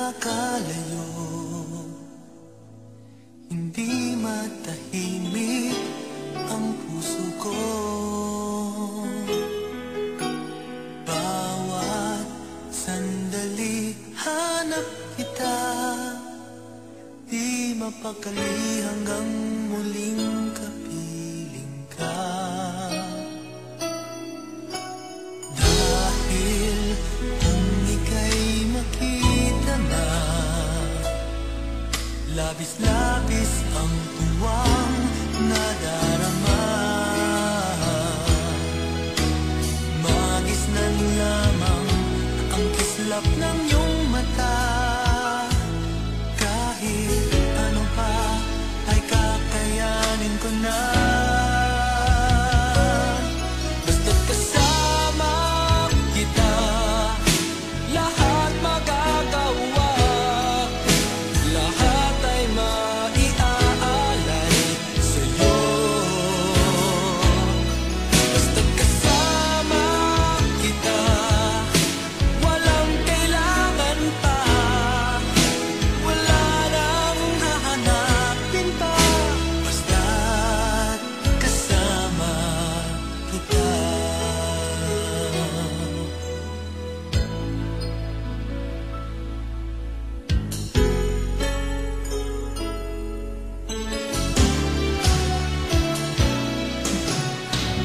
nakakalayo, hindi matahimik ang puso ko. Bawat sandali hanap kita, di mapakali hanggang muling kapiling ka. Dahil kung ika'y makita na, labis-labis ang tuwang nadarama. Magisnan lamang ang kislap ng iyong mata. Kahit ano pa ay kakayanin ko na. Basta't kasama kita, lahat magagawa. Lahat ay maiaalay sa'yo. Basta't kasama kita, walang kailangan pa. Wala nang hahanapin pa. Basta't kasama kita.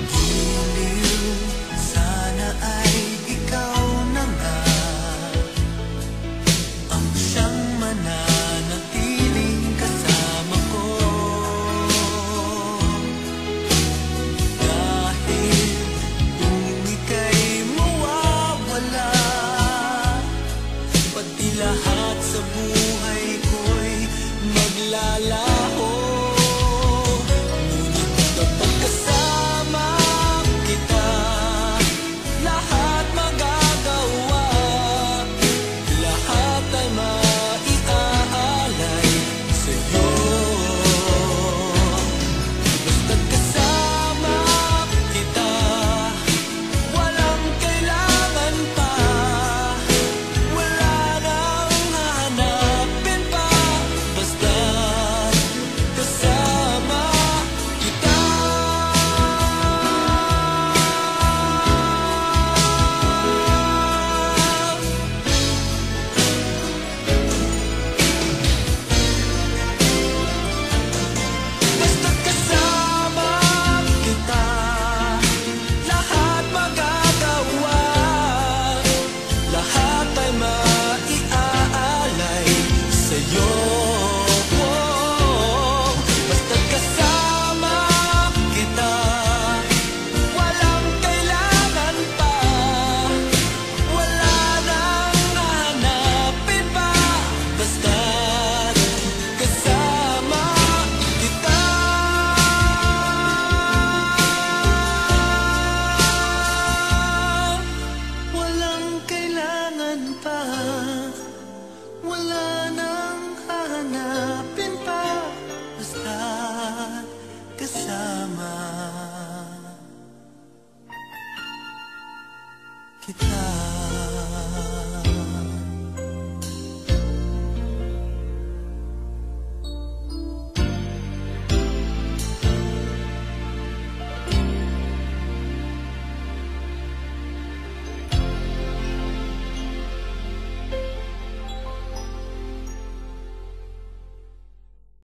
Giliw, sana ay ikaw na nga ang siyang mananatiling kasama ko. Dahil kung ika'y mawawala, pati lahat sa buhay ko'y maglalaho. Ngunit kapag kasama kita, lahat magagawa. Lahat ay maiaalay sa'yo. Basta't kasama kita, walang kailangan pa. Wala nang hahanapin pa. Basta't kasama kita. Basta't kasama kita, lahat magagawa. Lahat ay maiaalay sa'yo. Basta't kasama kita, walang kailangan pa. Wala nang hahanapin pa. Basta't kasama kita. Walang kailangan pa. Wala nang hahanapin pa. Basta't kasama kita.